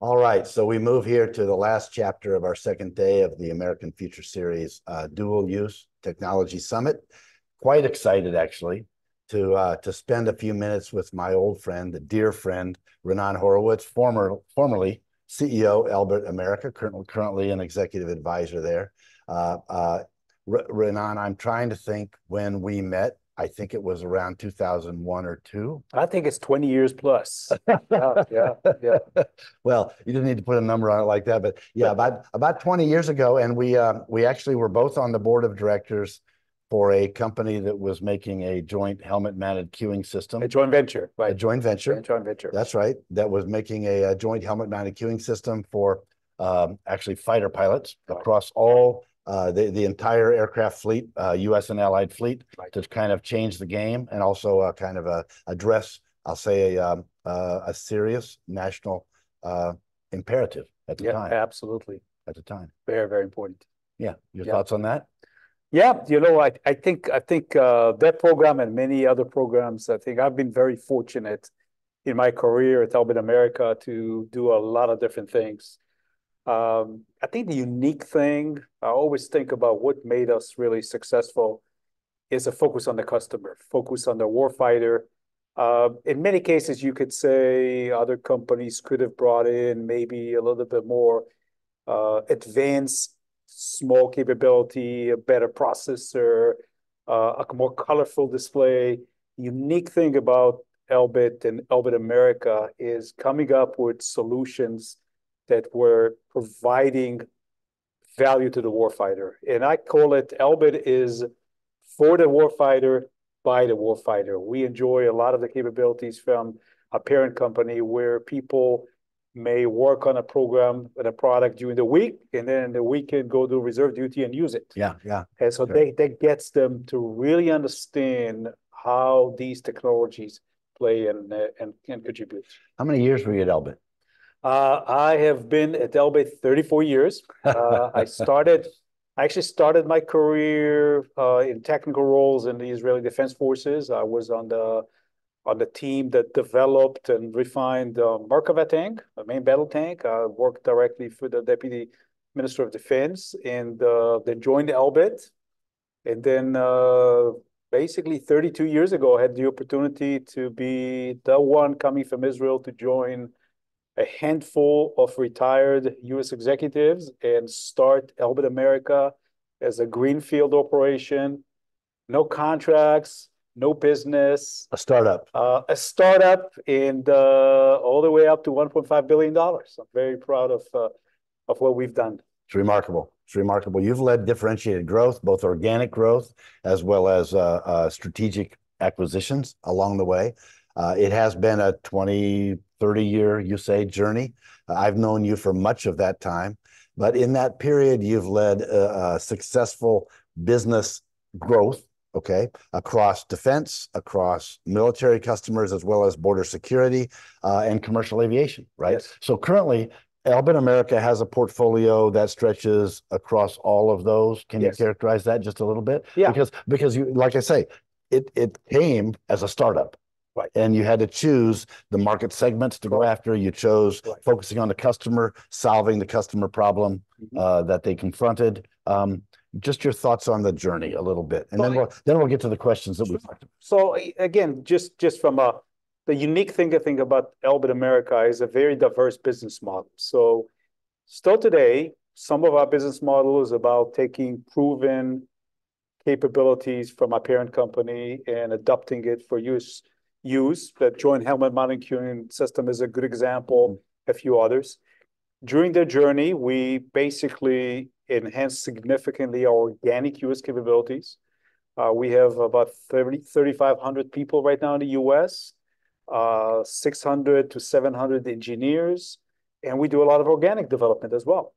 All right, so we move here to the last chapter of our second day of the American Future Series Dual Use Technology Summit. Quite excited, actually, to spend a few minutes with my old friend, the dear friend, Raanan Hororwitz, formerly CEO, Elbit America, currently an executive advisor there. Raanan, I'm trying to think when we met. I think it was around 2001 or two. I think it's 20 years plus. Yeah. Well, you didn't need to put a number on it like that, but yeah, about 20 years ago, and we actually were both on the board of directors for a company that was making a joint helmet-mounted queuing system. A joint venture, right? A joint venture. A joint venture. That's right. That was making a joint helmet-mounted queuing system for actually fighter pilots across all the entire aircraft fleet, U.S. and Allied fleet, to kind of change the game and also kind of address, I'll say, a serious national imperative at the time. Absolutely. At the time. Very, very important. Yeah. Your thoughts on that? Yeah, I think that program and many other programs, I think I've been very fortunate in my career at Elbit America to do a lot of different things. I think the unique thing, I always think about what made us really successful is a focus on the customer, focus on the warfighter. In many cases, you could say other companies could have brought in maybe a little bit more advanced small capability, a better processor, a more colorful display. Unique thing about Elbit and Elbit America is coming up with solutions that were providing value to the warfighter. And I call it Elbit is for the warfighter, by the warfighter. We enjoy a lot of the capabilities from a parent company where people may work on a program and a product during the week, and then the weekend go do reserve duty and use it. Yeah. And so that gets them to really understand how these technologies play and contribute. How many years were you at Elbit? I have been at Elbit 34 years. I actually started my career in technical roles in the Israeli Defense Forces. I was on the team that developed and refined Merkava tank, a main battle tank. I worked directly for the Deputy Minister of Defense and then joined Elbit. And then basically 32 years ago, I had the opportunity to be the one coming from Israel to join a handful of retired U.S. executives and start Elbit America as a greenfield operation, no contracts, no business. A startup. A startup, and all the way up to $1.5 billion. I'm very proud of what we've done. It's remarkable. It's remarkable. You've led differentiated growth, both organic growth as well as strategic acquisitions along the way. It has been a 20, 30-year, you say, journey. I've known you for much of that time. But in that period, you've led successful business growth, across defense, across military customers, as well as border security and commercial aviation, right? Yes. So currently, Elbit America has a portfolio that stretches across all of those. Can you characterize that just a little bit? Yeah. Because you, like I say, it came as a startup. Right. And you had to choose the market segments to go after. You chose focusing on the customer, solving the customer problem that they confronted. Just your thoughts on the journey a little bit, and then we'll get to the questions that we've talked about. So again, just from the unique thing I think about Elbit America is a very diverse business model. So still today, some of our business model is about taking proven capabilities from our parent company and adopting it for use. The joint helmet mounted queuing system is a good example, a few others. During the journey, we basically enhanced significantly our organic US capabilities. We have about 3,500 people right now in the US, 600 to 700 engineers, and we do a lot of organic development as well.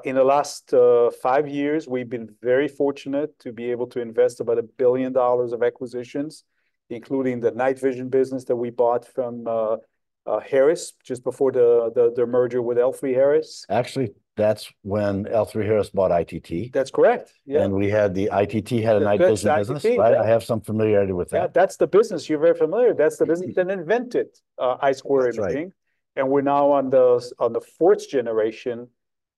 In the last 5 years, we've been very fortunate to be able to invest about $1 billion of acquisitions, including the night vision business that we bought from Harris just before the merger with L3Harris. Actually, that's when L3Harris bought ITT. That's correct. Yeah. And we had the ITT had a night vision business, right? Yeah. I have some familiarity with that. Yeah, that's the business. You're very familiar. That's the business that invented I-square imaging. And we're now on the fourth generation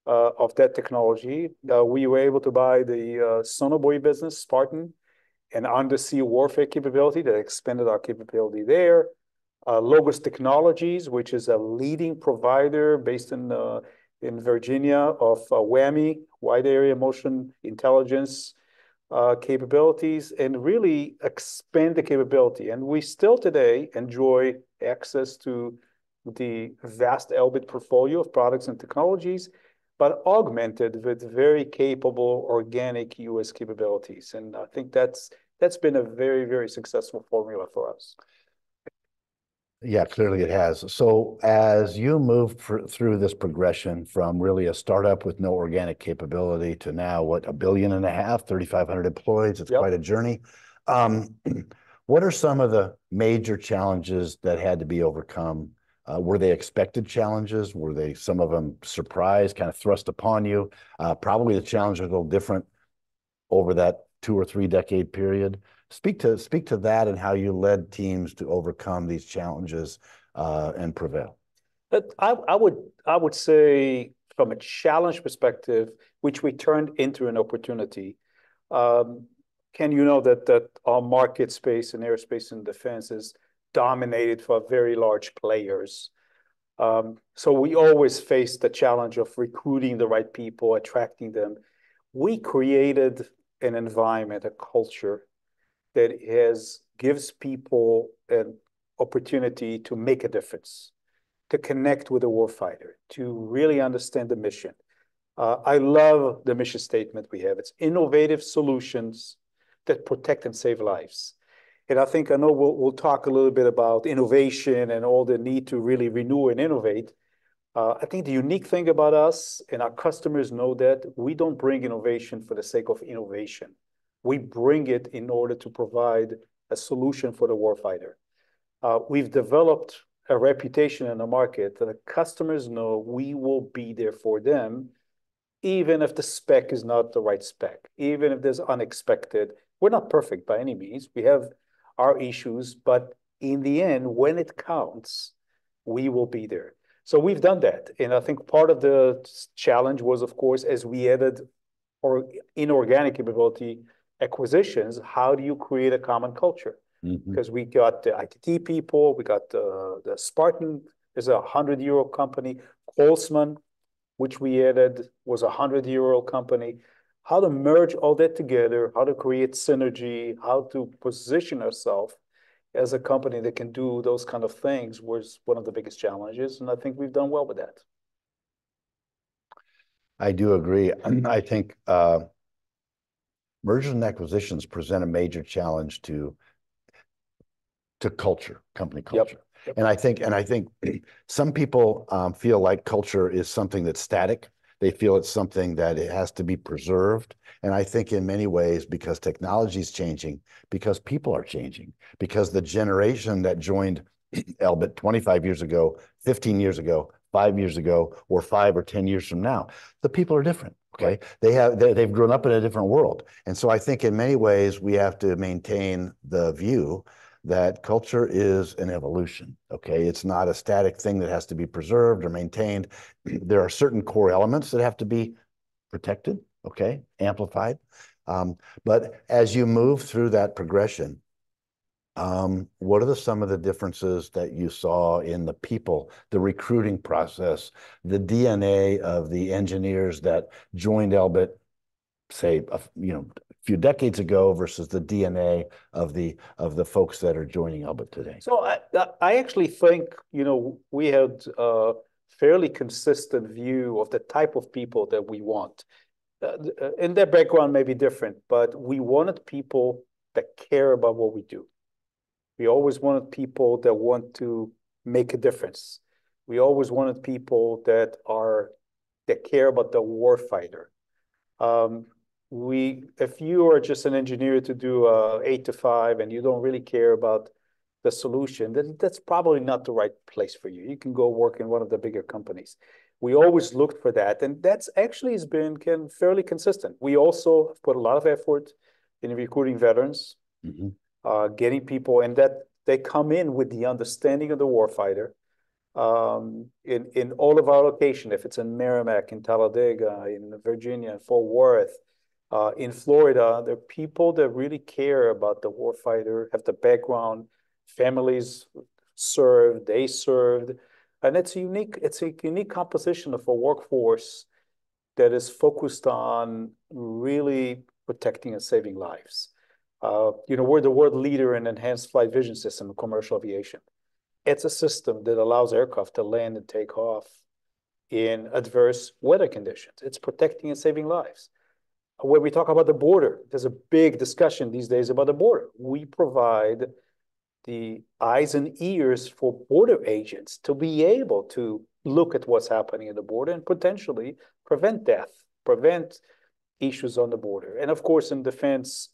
of that technology. We were able to buy the sonobuoy business, Spartan, and undersea warfare capability that expanded our capability there. Logos Technologies, which is a leading provider based in Virginia of WAMI, wide area motion intelligence capabilities, and really expand the capability. And we still today enjoy access to the vast Elbit portfolio of products and technologies, but augmented with very capable organic US capabilities. And I think that's been a very, very successful formula for us. Yeah, clearly it has. So as you move through this progression from really a startup with no organic capability to now, what, $1.5 billion, 3,500 employees, it's Yep. quite a journey. What are some of the major challenges that had to be overcome? Were they expected challenges? Were they some of them surprise, kind of thrust upon you? Probably the challenges are a little different over that 2 or 3 decade period. Speak to that and how you led teams to overcome these challenges and prevail. But I would say from a challenge perspective, which we turned into an opportunity. Ken, you know that our market space in aerospace and defense is dominated for very large players. So we always face the challenge of recruiting the right people, attracting them. We created an environment, a culture that gives people an opportunity to make a difference, to connect with the warfighter, to really understand the mission. I love the mission statement we have. It's innovative solutions that protect and save lives. And I know we'll talk a little bit about innovation and all the need to really renew and innovate. I think the unique thing about us, and our customers know that, we don't bring innovation for the sake of innovation. We bring it in order to provide a solution for the warfighter. We've developed a reputation in the market that the customers know we will be there for them, even if the spec is not the right spec, even if there's unexpected. We're not perfect by any means. We have our issues, but in the end, when it counts, we will be there. So we've done that. And I think part of the challenge was, of course, as we added inorganic capability acquisitions, how do you create a common culture? Because we got the ITT people, we got the Spartan is a 100-year-old company, Colsman, which we added, was a 100-year-old company. How to merge all that together, how to create synergy, how to position ourselves as a company that can do those kind of things was one of the biggest challenges, and I think we've done well with that. I do agree. I think mergers and acquisitions present a major challenge to culture, company culture. Yep. And I think some people feel like culture is something that's static. They feel it's something that it has to be preserved. And I think in many ways, because technology is changing, because people are changing, because the generation that joined Elbit 25 years ago, 15 years ago, 5 years ago, or 5 or 10 years from now, the people are different. Okay, they've grown up in a different world. And so I think in many ways we have to maintain the view that culture is an evolution. Okay, it's not a static thing that has to be preserved or maintained. There are certain core elements that have to be protected, okay, amplified. But as you move through that progression, what are some of the differences that you saw in the people, the recruiting process, the DNA of the engineers that joined Elbit, say, a few decades ago versus the DNA of the folks that are joining Elbit today? So I actually think, we had a fairly consistent view of the type of people that we want. And their background may be different, but we wanted people that care about what we do. We always wanted people that want to make a difference. We always wanted people that care about the warfighter. If you are just an engineer to do 8 to 5 and you don't really care about the solution, then that's probably not the right place for you. You can go work in one of the bigger companies. We always looked for that, and that's actually has been fairly consistent. We also put a lot of effort in recruiting veterans, getting people, and that they come in with the understanding of the warfighter, in all of our location, if it's in Merrimack, in Talladega, in Virginia, Fort Worth, in Florida, there are people that really care about the warfighter, have the background, families served, they served, and it's a unique composition of a workforce that is focused on really protecting and saving lives. We're the world leader in enhanced flight vision system in commercial aviation. It's a system that allows aircraft to land and take off in adverse weather conditions. It's protecting and saving lives. When we talk about the border, there's a big discussion these days about the border. We provide the eyes and ears for border agents to be able to look at what's happening at the border and potentially prevent death, prevent issues on the border. And of course, in defense,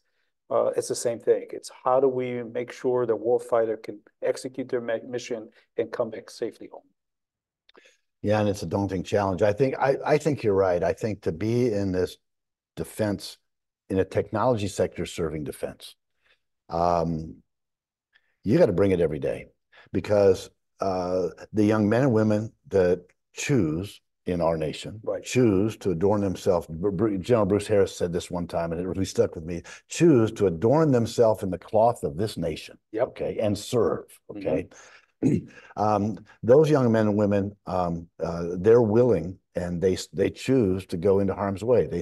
it's the same thing. It's how do we make sure the warfighter can execute their mission and come back safely home? Yeah, and it's a daunting challenge. I think you're right. I think to be in this defense, in a technology sector serving defense, you got to bring it every day, because the young men and women that choose in our nation, choose to adorn themselves. General Bruce Harris said this one time, and it really stuck with me. Choose to adorn themselves in the cloth of this nation, okay, and serve, okay. Those young men and women, they're willing, and they choose to go into harm's way. They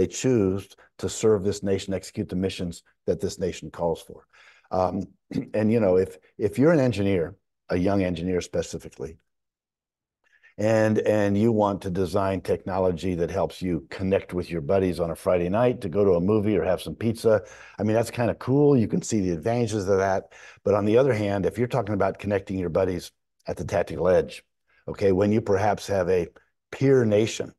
choose to serve this nation, execute the missions that this nation calls for. And if you're an engineer, a young engineer specifically, and you want to design technology that helps you connect with your buddies on a Friday night to go to a movie or have some pizza, I mean, that's kind of cool. You can see the advantages of that. But on the other hand, if you're talking about connecting your buddies at the tactical edge, okay, when you perhaps have a peer nation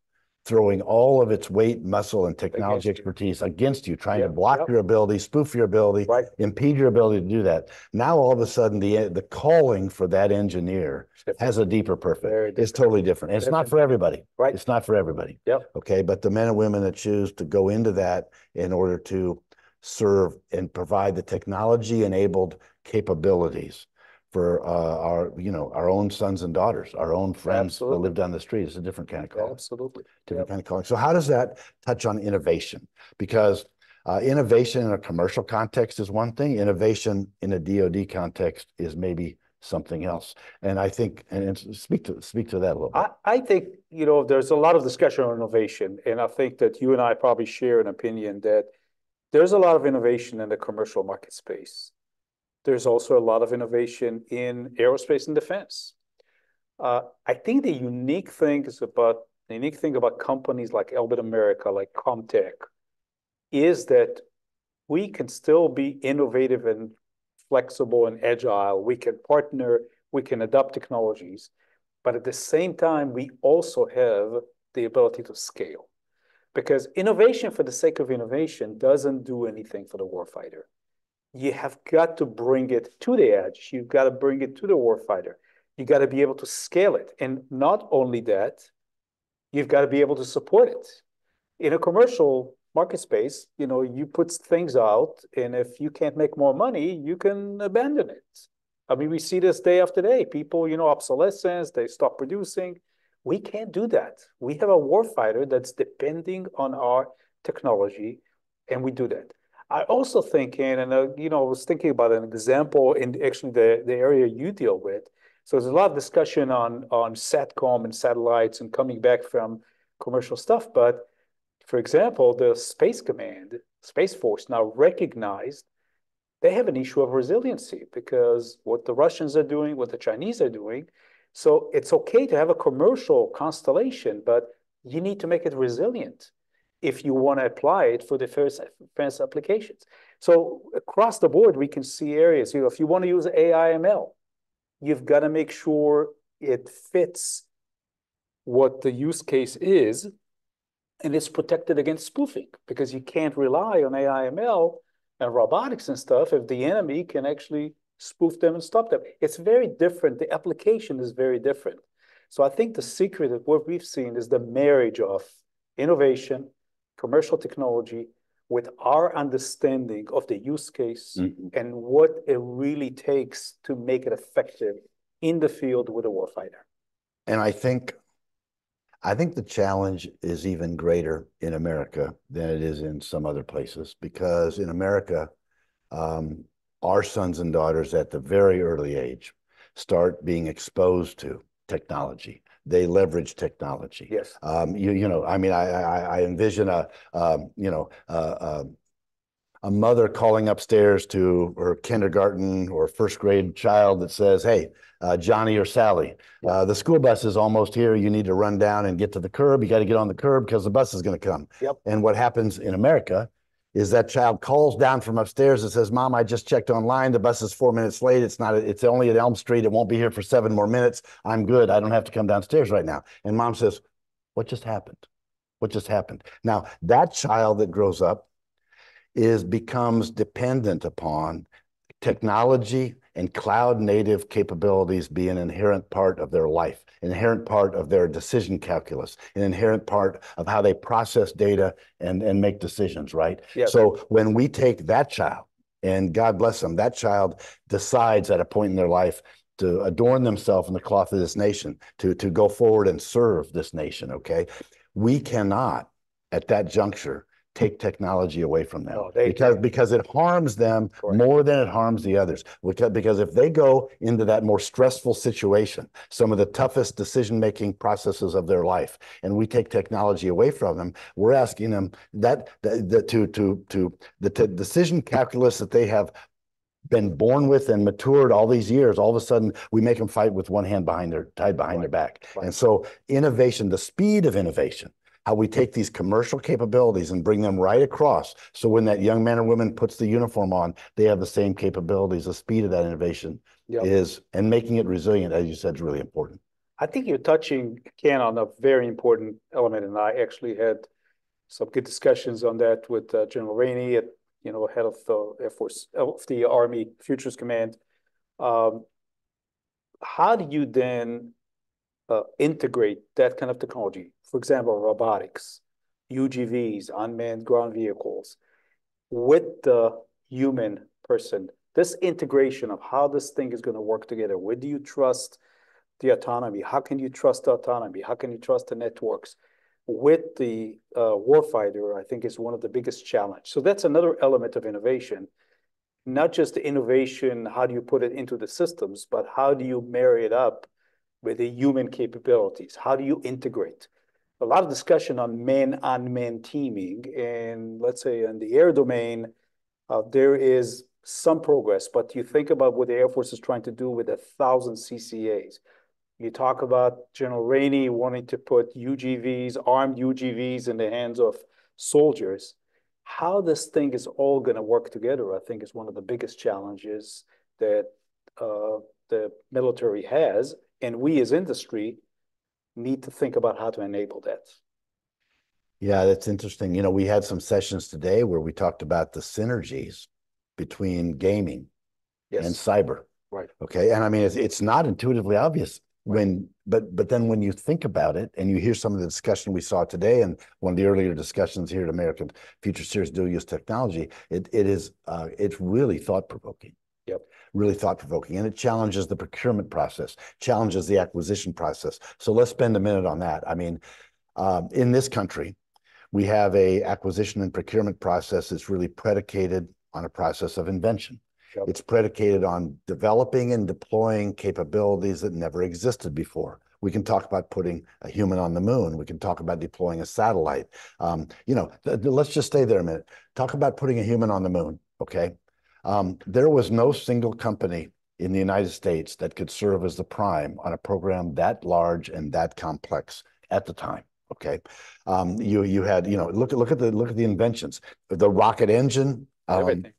throwing all of its weight, muscle, and technology expertise against you, trying to block your ability, spoof your ability, impede your ability to do that. Now, all of a sudden, the calling for that engineer has a deeper purpose. It's totally different. And it's not for everybody. It's not for everybody. Okay, but the men and women that choose to go into that in order to serve and provide the technology-enabled capabilities for our own sons and daughters, our own friends that live down the street. It's a different kind of calling. Absolutely. Different kind of calling. So how does that touch on innovation? Because innovation in a commercial context is one thing. Innovation in a DoD context is maybe something else. And I think, and speak to that a little bit. I think, there's a lot of discussion on innovation. And I think that you and I probably share an opinion that there's a lot of innovation in the commercial market space. There's also a lot of innovation in aerospace and defense. I think the unique thing about companies like Elbit America, like Comtech, is that we can still be innovative and flexible and agile. We can partner, we can adopt technologies, but at the same time, we also have the ability to scale. Because innovation for the sake of innovation doesn't do anything for the warfighter. You have got to bring it to the edge. You've got to bring it to the warfighter. You got to be able to scale it. And not only that, you've got to be able to support it. In a commercial market space, you put things out, and if you can't make more money, you can abandon it. I mean, we see this day after day. People, obsolescence, they stop producing. We can't do that. We have a warfighter that's depending on our technology, and we do that. I also think, and I was thinking about an example in actually the area you deal with. So there's a lot of discussion on SATCOM and satellites and coming back from commercial stuff. But for example, the Space Command, Space Force now recognized they have an issue of resiliency because what the Russians are doing, what the Chinese are doing. So it's okay to have a commercial constellation, but you need to make it resilient if you want to apply it for defense applications. So across the board, we can see areas, if you want to use AI/ML, you've got to make sure it fits what the use case is, and it's protected against spoofing, because you can't rely on AI/ML and robotics and stuff if the enemy can actually spoof them and stop them. It's very different. The application is very different. So I think the secret of what we've seen is the marriage of innovation, commercial technology, with our understanding of the use case and what it really takes to make it effective in the field with a warfighter. And I think the challenge is even greater in America than it is in some other places, because in America, our sons and daughters at the very early age start being exposed to technology. They leverage technology. Yes. You know, I mean, I envision a mother calling upstairs to her kindergarten or first grade child that says, "Hey, Johnny or Sally, the school bus is almost here. You need to run down and get to the curb. You got to get on the curb because the bus is going to come." Yep. And what happens in America is that child calls down from upstairs and says, "Mom, I just checked online. The bus is 4 minutes late. It's only at Elm Street. It won't be here for 7 more minutes. I'm good. I don't have to come downstairs right now." And mom says, "What just happened? What just happened?" Now, that child that grows up becomes dependent upon technology and cloud native capabilities be an inherent part of their life, an inherent part of their decision calculus, an inherent part of how they process data and make decisions, right? Yes. So when we take that child, and God bless them, that child decides at a point in their life to adorn themselves in the cloth of this nation, to go forward and serve this nation, okay? We cannot, at that juncture, take technology away from them, because it harms them more than it harms the others. Because if they go into that more stressful situation, some of the toughest decision-making processes of their life, and we take technology away from them, we're asking them the decision calculus that they have been born with and matured all these years, all of a sudden we make them fight with one hand tied behind their back. And so innovation, the speed of innovation, how we take these commercial capabilities and bring them right across. So when that young man or woman puts the uniform on, they have the same capabilities. The speed of that innovation and making it resilient, as you said, is really important. I think you're touching, Ken, on a very important element, and I actually had some good discussions on that with General Rainey, head of the Air Force, of the Army Futures Command. How do you then integrate that kind of technology? For example, robotics, UGVs, unmanned ground vehicles, with the human person. This integration of how this thing is going to work together. Where do you trust the autonomy? How can you trust the autonomy? How can you trust the networks? With the warfighter, I think is one of the biggest challenges. So that's another element of innovation. Not just the innovation, how do you put it into the systems, but how do you marry it up with the human capabilities? How do you integrate? A lot of discussion on man-on-man teaming, and let's say in the air domain, there is some progress, but you think about what the Air Force is trying to do with 1,000 CCAs. You talk about General Rainey wanting to put UGVs, armed UGVs in the hands of soldiers. How this thing is all going to work together, I think, is one of the biggest challenges that the military has, and we as industry need to think about how to enable that. Yeah, that's interesting. You know, we had some sessions today where we talked about the synergies between gaming and cyber. Right. Okay. And I mean, it's not intuitively obvious but then when you think about it and you hear some of the discussion we saw today and one of the earlier discussions here at American Future Series Dual Use Technology, it's really thought-provoking. Yep. Really thought-provoking. And it challenges the procurement process, challenges the acquisition process. So let's spend a minute on that. I mean, in this country, we have a acquisition and procurement process that's really predicated on a process of invention. Yep. It's predicated on developing and deploying capabilities that never existed before. We can talk about putting a human on the moon. We can talk about deploying a satellite. Let's just stay there a minute. Talk about putting a human on the moon, okay? There was no single company in the United States that could serve as the prime on a program that large and that complex at the time. Okay, you had look at the inventions, the rocket engine,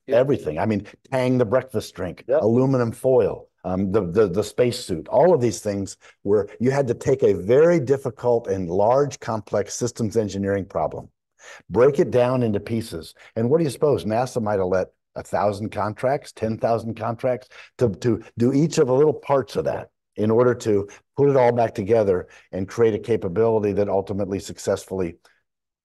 everything. I mean, Tang the breakfast drink, aluminum foil, the spacesuit, all of these things where you had to take a very difficult and large, complex systems engineering problem, break it down into pieces. And what do you suppose? NASA might have let 1,000 contracts, 10,000 contracts to do each of the little parts of that in order to put it all back together and create a capability that ultimately successfully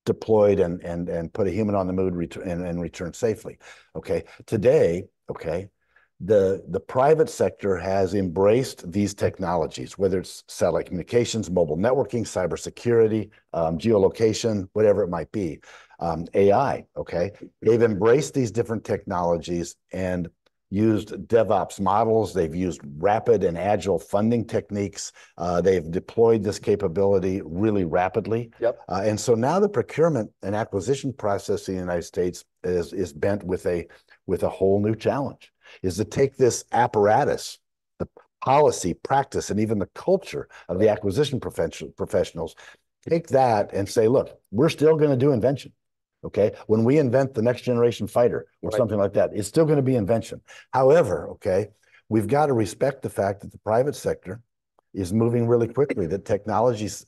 deployed and put a human on the moon and return safely. Okay, today, okay, the private sector has embraced these technologies, whether it's satellite communications, mobile networking, cybersecurity, geolocation, whatever it might be, AI, okay? They've embraced these different technologies and used DevOps models. They've used rapid and agile funding techniques. They've deployed this capability really rapidly. Yep. And so now the procurement and acquisition process in the United States is bent with a whole new challenge, is to take this apparatus, the policy, practice, and even the culture of the acquisition professionals, take that and say, look, we're still going to do invention. Okay, when we invent the next generation fighter or something like that, it's still going to be invention. However, okay, we've got to respect the fact that the private sector is moving really quickly, that technology's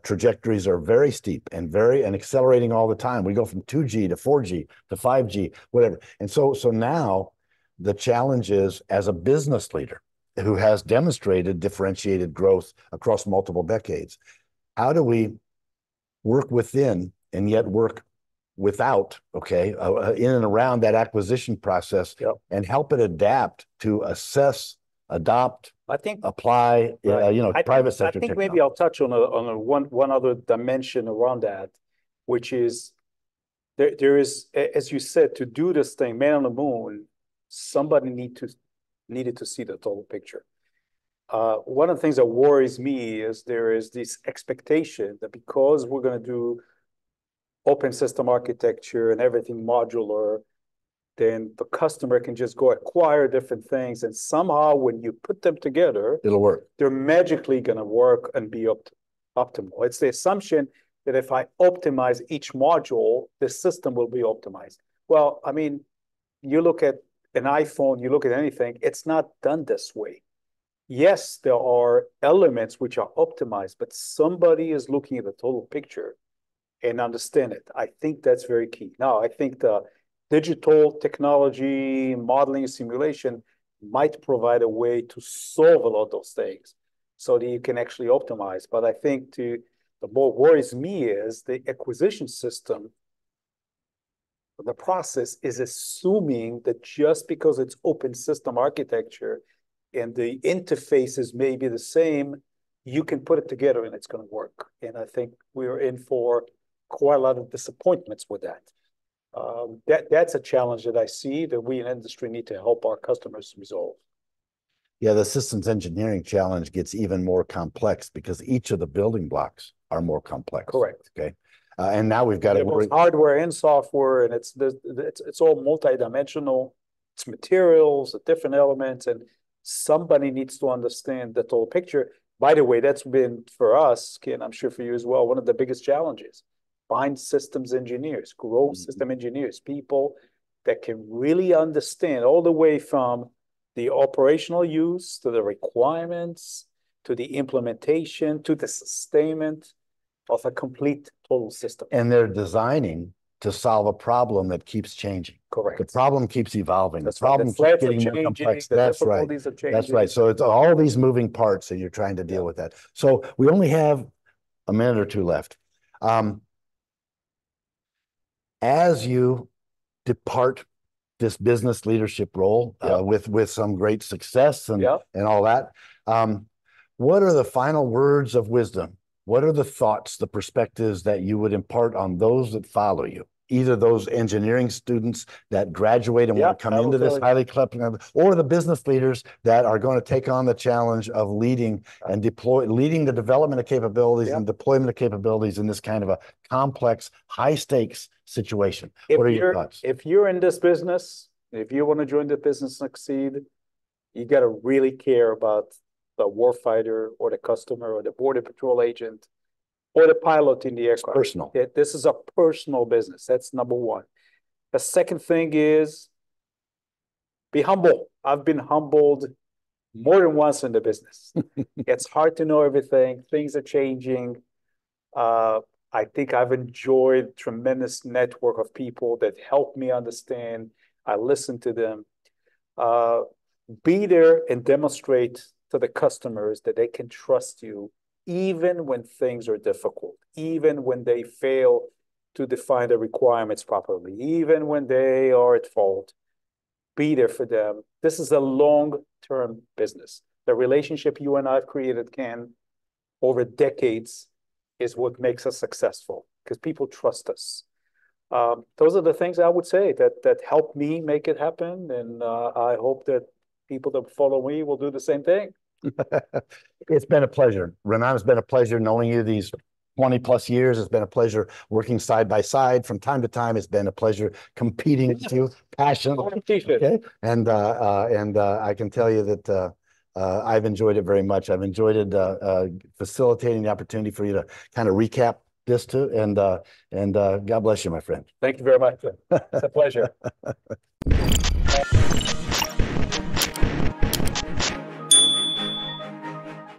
trajectories are very steep and accelerating all the time. We go from 2G to 4G to 5G, whatever. And so now the challenge is, as a business leader who has demonstrated differentiated growth across multiple decades, how do we work within and yet work without, okay, in and around that acquisition process, and help it adapt to assess, adopt, apply, private sector. I think maybe I'll touch on one other dimension around that, which is there is, as you said, to do this thing, man on the moon, somebody needed to see the total picture. One of the things that worries me is there is this expectation that because we're going to do open system architecture and everything modular, then the customer can just go acquire different things, and somehow when you put them together, it'll work. They're magically going to work and be optimal. It's the assumption that if I optimize each module, the system will be optimized. Well, I mean, you look at an iPhone, you look at anything, it's not done this way. Yes, there are elements which are optimized, but somebody is looking at the total picture and understand it. I think that's very key. Now, I think the digital technology, modeling, simulation might provide a way to solve a lot of those things so that you can actually optimize. But I think the more worries me is the acquisition system. The process is assuming that just because it's open system architecture and the interfaces may be the same, you can put it together and it's going to work. And I think we're in for quite a lot of disappointments with that. That's a challenge that I see that we in industry need to help our customers resolve. Yeah, the systems engineering challenge gets even more complex because each of the building blocks are more complex. Correct. Okay. And now we've got to worry. Hardware and software, and it's all multidimensional. It's materials, different elements, and somebody needs to understand the total picture. By the way, that's been for us, and I'm sure for you as well, one of the biggest challenges. Find systems engineers, grow system engineers, people that can really understand all the way from the operational use to the requirements to the implementation to the sustainment of a complete total system. And they're designing to solve a problem that keeps changing. Correct. The problem keeps evolving. That's the problem right. keeps getting more complex. That's right. That's right. So it's all these moving parts, and you're trying to deal with that. So we only have a minute or two left. As you depart this business leadership role with some great success and all that, what are the final words of wisdom? What are the thoughts, the perspectives that you would impart on those that follow you? Either those engineering students that graduate and want to come into this highly clever, or the business leaders that are going to take on the challenge of leading and leading the development of capabilities and deployment of capabilities in this kind of a complex, high stakes situation. What are your thoughts? If you're in this business, if you want to join the business and succeed, you got to really care about the warfighter or the customer or the border patrol agent or the pilot in the aircraft. Personal. This is a personal business. That's number one. The second thing is be humble. I've been humbled more than once in the business. It's hard to know everything. Things are changing. I think I've enjoyed tremendous network of people that help me understand. I listen to them. Be there and demonstrate to the customers that they can trust you even when things are difficult, even when they fail to define the requirements properly, even when they are at fault. be there for them. This is a long-term business. The relationship you and I have created, Ken, over decades is what makes us successful because people trust us. Those are the things I would say that help me make it happen. And I hope that people that follow me will do the same thing. It's been a pleasure. Raanan, it's been a pleasure knowing you these 20 plus years. It's been a pleasure working side by side from time to time. It's been a pleasure competing with you passionately. Okay? And I can tell you that I've enjoyed it very much. I've enjoyed it facilitating the opportunity for you to kind of recap this too. And God bless you, my friend. Thank you very much. It's a pleasure.